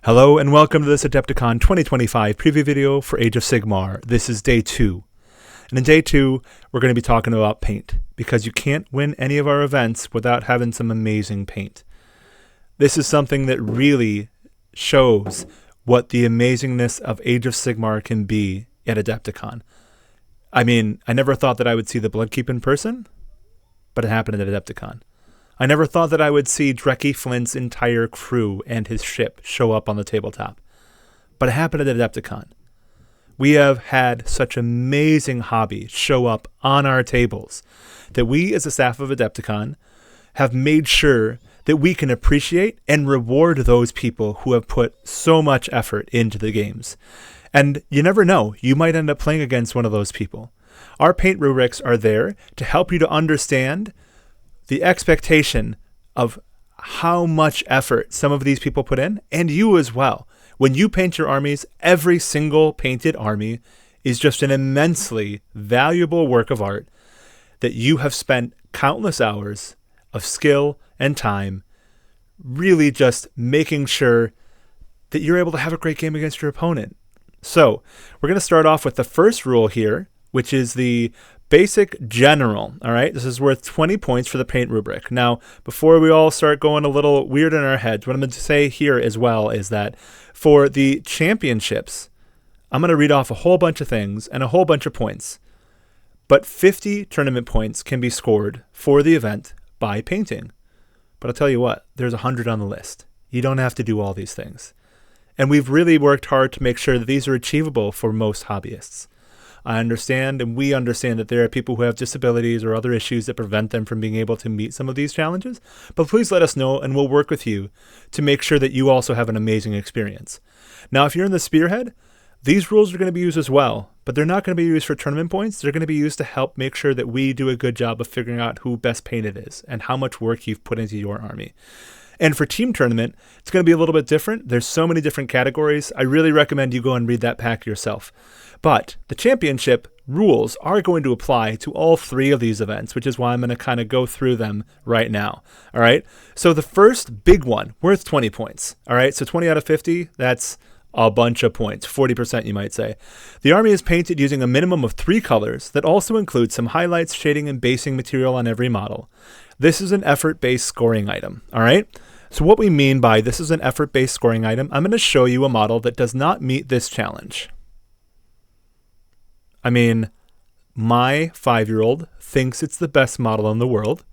Hello and welcome to this Adepticon 2025 preview video for Age of Sigmar. This is day 2. And in day 2, we're going to be talking about paint, because you can't win any of our events without having some amazing paint. This is something that really shows what the amazingness of Age of Sigmar can be at Adepticon. I mean, I never thought that I would see the Bloodkeep in person, but it happened at Adepticon. I never thought that I would see Dreki Flint's entire crew and his ship show up on the tabletop, but it happened at Adepticon. We have had such amazing hobby show up on our tables that we as a staff of Adepticon have made sure that we can appreciate and reward those people who have put so much effort into the games. And you never know, you might end up playing against one of those people. Our paint rubrics are there to help you to understand the expectation of how much effort some of these people put in, and you as well. When you paint your armies, every single painted army is just an immensely valuable work of art that you have spent countless hours of skill and time really just making sure that you're able to have a great game against your opponent. So we're going to start off with the first rule here, which is the basic general. All right, this is worth 20 points for the paint rubric. Now, before we all start going a little weird in our heads, what I'm going to say here as well is that for the championships, I'm going to read off a whole bunch of things and a whole bunch of points. But 50 tournament points can be scored for the event by painting. But I'll tell you what, there's 100 on the list. You don't have to do all these things. And we've really worked hard to make sure that these are achievable for most hobbyists. I understand, and we understand, that there are people who have disabilities or other issues that prevent them from being able to meet some of these challenges, but please let us know and we'll work with you to make sure that you also have an amazing experience. Now, if you're in the Spearhead, these rules are going to be used as well, but they're not going to be used for tournament points. They're going to be used to help make sure that we do a good job of figuring out who best painted is and how much work you've put into your army. And for team tournament, it's going to be a little bit different. There's so many different categories. I really recommend you go and read that pack yourself. But the championship rules are going to apply to all 3 of these events, which is why I'm going to kind of go through them right now. All right. So the first big one, worth 20 points. All right. So 20 out of 50, that's a bunch of points, 40% you might say. The army is painted using a minimum of 3 colors that also include some highlights, shading, and basing material on every model. This is an effort-based scoring item. All right. So what we mean by this is an effort-based scoring item, I'm going to show you a model that does not meet this challenge. I mean, my 5-year-old thinks it's the best model in the world,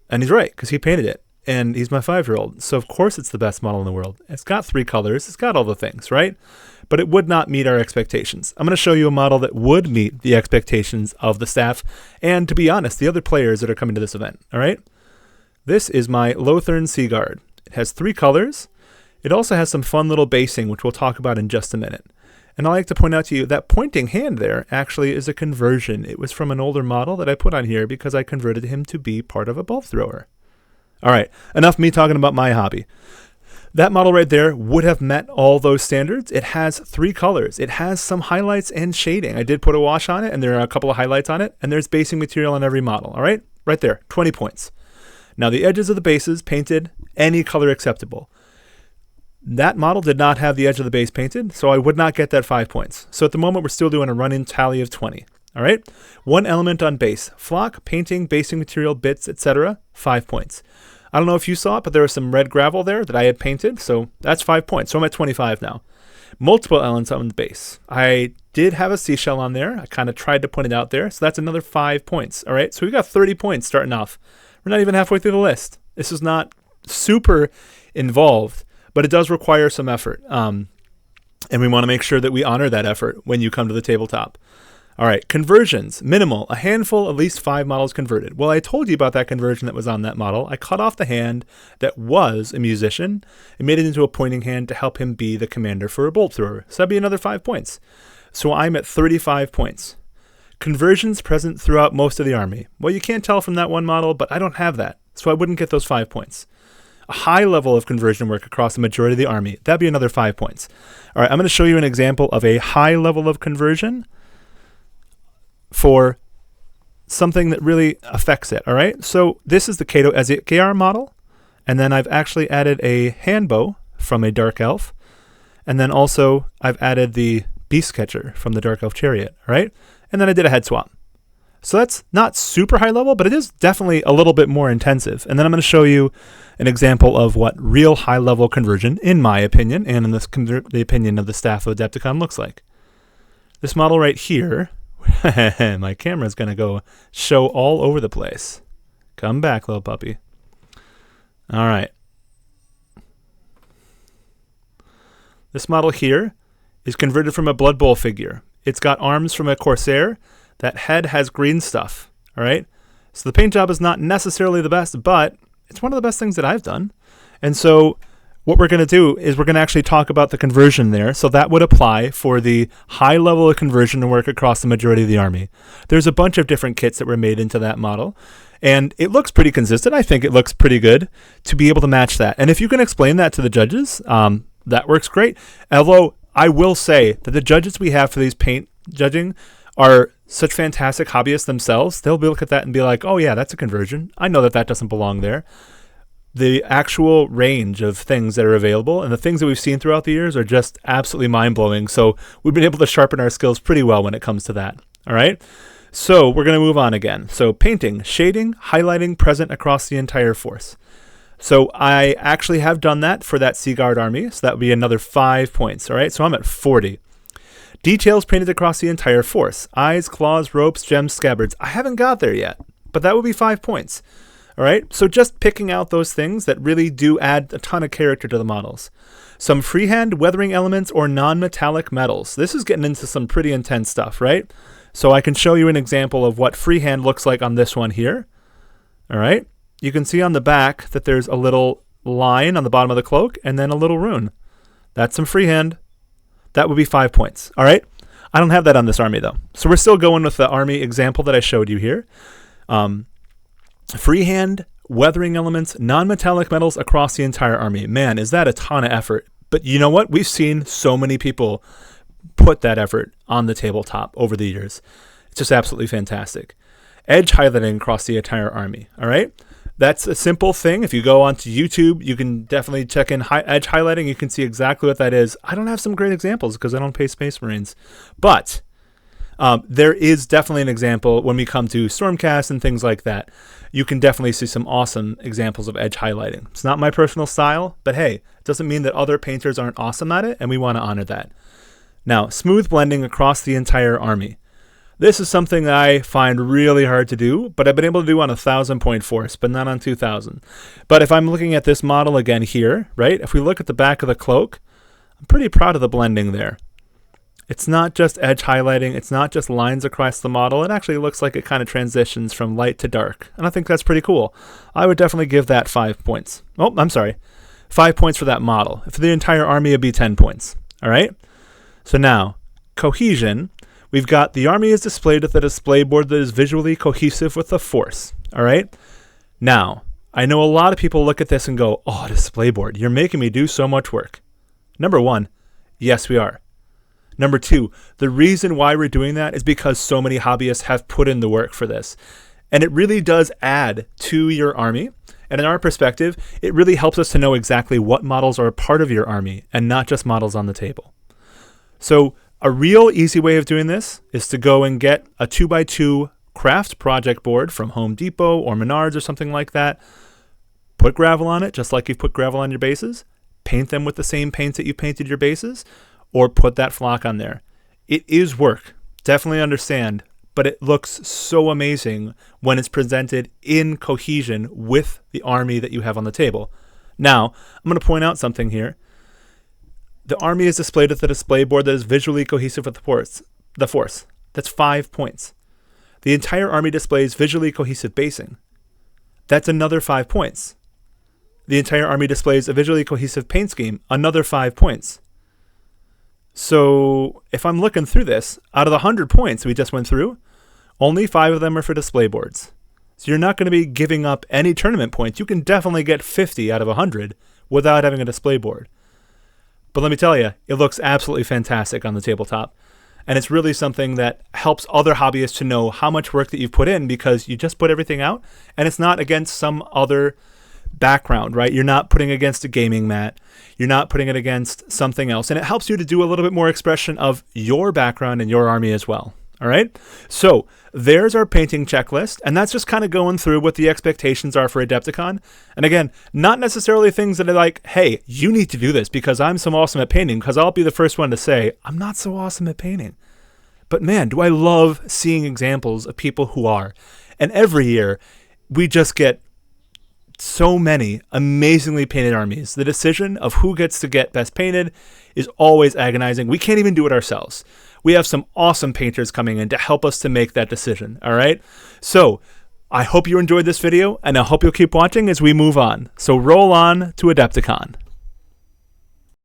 and he's right, because he painted it, and he's my 5-year-old, so of course it's the best model in the world. It's got 3 colors, it's got all the things, right? But it would not meet our expectations. I'm going to show you a model that would meet the expectations of the staff, and to be honest, the other players that are coming to this event, all right? This is my Lothern Seaguard. It has 3 colors. It also has some fun little basing, which we'll talk about in just a minute. And I like to point out to you that pointing hand there actually is a conversion. It was from an older model that I put on here because I converted him to be part of a bolt thrower. All right, enough me talking about my hobby. That model right there would have met all those standards. It has 3 colors. It has some highlights and shading. I did put a wash on it, and there are a couple of highlights on it, and there's basing material on every model. All right, right there, 20 points. Now the edges of the bases painted any color acceptable. That model did not have the edge of the base painted, so I would not get that 5 points. So at the moment, we're still doing a run-in tally of 20. All right? 1 element on base. Flock, painting, basing material, bits, etc. 5 points. I don't know if you saw it, but there was some red gravel there that I had painted, so that's 5 points. So I'm at 25 now. Multiple elements on the base. I did have a seashell on there. I kind of tried to point it out there, so that's another 5 points. All right? So we got 30 points starting off. We're not even halfway through the list. This is not super involved, but it does require some effort. And we want to make sure that we honor that effort when you come to the tabletop. All right, conversions, minimal, a handful, at least 5 models converted. Well, I told you about that conversion that was on that model. I cut off the hand that was a musician and made it into a pointing hand to help him be the commander for a bolt thrower. So that'd be another 5 points. So I'm at 35 points. Conversions present throughout most of the army. Well, you can't tell from that one model, but I don't have that, so I wouldn't get those 5 points. A high level of conversion work across the majority of the army. That'd be another 5 points. All right, I'm going to show you an example of a high level of conversion for something that really affects it. All right, so this is the Kato Ezekiar model, and then I've actually added a hand bow from a Dark Elf. And then also I've added the Beast Catcher from the Dark Elf Chariot, all right? And then I did a head swap. So that's not super high level, but it is definitely a little bit more intensive. And then I'm going to show you an example of what real high level conversion, in my opinion, and in this the opinion of the staff of Adepticon, looks like. This model right here, my camera's going to go show all over the place. Come back, little puppy. All right. This model here is converted from a Blood Bowl figure. It's got arms from a Corsair. That head has green stuff, all right? So the paint job is not necessarily the best, but it's one of the best things that I've done. And so what we're going to do is we're going to actually talk about the conversion there. So that would apply for the high level of conversion to work across the majority of the army. There's a bunch of different kits that were made into that model, and it looks pretty consistent. I think it looks pretty good to be able to match that. And if you can explain that to the judges, that works great. Although I will say that the judges we have for these paint judging are such fantastic hobbyists themselves. They'll be look at that and be like, oh yeah, that's a conversion. I know that that doesn't belong there. The actual range of things that are available and the things that we've seen throughout the years are just absolutely mind-blowing. So we've been able to sharpen our skills pretty well when it comes to that. All right. So we're going to move on again. So painting, shading, highlighting present across the entire force. So I actually have done that for that Sea Guard army. So that would be another 5 points. All right. So I'm at 40. Details painted across the entire force. Eyes, claws, ropes, gems, scabbards. I haven't got there yet, but that would be 5 points. All right. So just picking out those things that really do add a ton of character to the models. Some freehand weathering elements or non-metallic metals. This is getting into some pretty intense stuff, right? So I can show you an example of what freehand looks like on this one here. All right. You can see on the back that there's a little line on the bottom of the cloak and then a little rune. That's some freehand. That would be 5 points. All right. I don't have that on this army though. So we're still going with the army example that I showed you here. Freehand, weathering elements, non-metallic metals across the entire army. Man, is that a ton of effort. But you know what? We've seen so many people put that effort on the tabletop over the years. It's just absolutely fantastic. Edge highlighting across the entire army. All right. That's a simple thing. If you go onto YouTube, you can definitely check in edge highlighting. You can see exactly what that is. I don't have some great examples because I don't pay Space Marines. But there is definitely an example when we come to Stormcast and things like that. You can definitely see some awesome examples of edge highlighting. It's not my personal style, but hey, it doesn't mean that other painters aren't awesome at it, and we want to honor that. Now, smooth blending across the entire army. This is something that I find really hard to do, but I've been able to do on a 1,000-point force, but not on 2,000. But if I'm looking at this model again here, right, if we look at the back of the cloak, I'm pretty proud of the blending there. It's not just edge highlighting. It's not just lines across the model. It actually looks like it kind of transitions from light to dark, and I think that's pretty cool. I would definitely give that 5 points. Oh, I'm sorry. 5 points for that model. For the entire army, it'd be 10 points. All right? So now, cohesion. We've got the army is displayed with a display board that is visually cohesive with the force. All right. Now, I know a lot of people look at this and go, oh, display board, you're making me do so much work. Number one, yes, we are. Number two, the reason why we're doing that is because so many hobbyists have put in the work for this. And it really does add to your army. And in our perspective, it really helps us to know exactly what models are a part of your army and not just models on the table. So a real easy way of doing this is to go and get a 2x2 craft project board from Home Depot or Menards or something like that. Put gravel on it, just like you've put gravel on your bases. Paint them with the same paints that you painted your bases, or put that flock on there. It is work, definitely understand, but it looks so amazing when it's presented in cohesion with the army that you have on the table. Now, I'm going to point out something here. The army is displayed with a display board that is visually cohesive with the force. That's 5 points. The entire army displays visually cohesive basing. That's another 5 points. The entire army displays a visually cohesive paint scheme. Another 5 points. So if I'm looking through this, out of the 100 points we just went through, only 5 of them are for display boards. So you're not going to be giving up any tournament points. You can definitely get 50 out of 100 without having a display board. But let me tell you, it looks absolutely fantastic on the tabletop. And it's really something that helps other hobbyists to know how much work that you've put in because you just put everything out and it's not against some other background, right? You're not putting it against a gaming mat. You're not putting it against something else. And it helps you to do a little bit more expression of your background and your army as well. All right. So there's our painting checklist. And that's just kind of going through what the expectations are for Adepticon. And again, not necessarily things that are like, hey, you need to do this because I'm so awesome at painting, because I'll be the first one to say, I'm not so awesome at painting. But man, do I love seeing examples of people who are. And every year we just get so many amazingly painted armies. The decision of who gets to get best painted is always agonizing. We can't even do it ourselves. We have some awesome painters coming in to help us to make that decision. All right. So I hope you enjoyed this video, and I hope you'll keep watching as we move on. So roll on to Adepticon.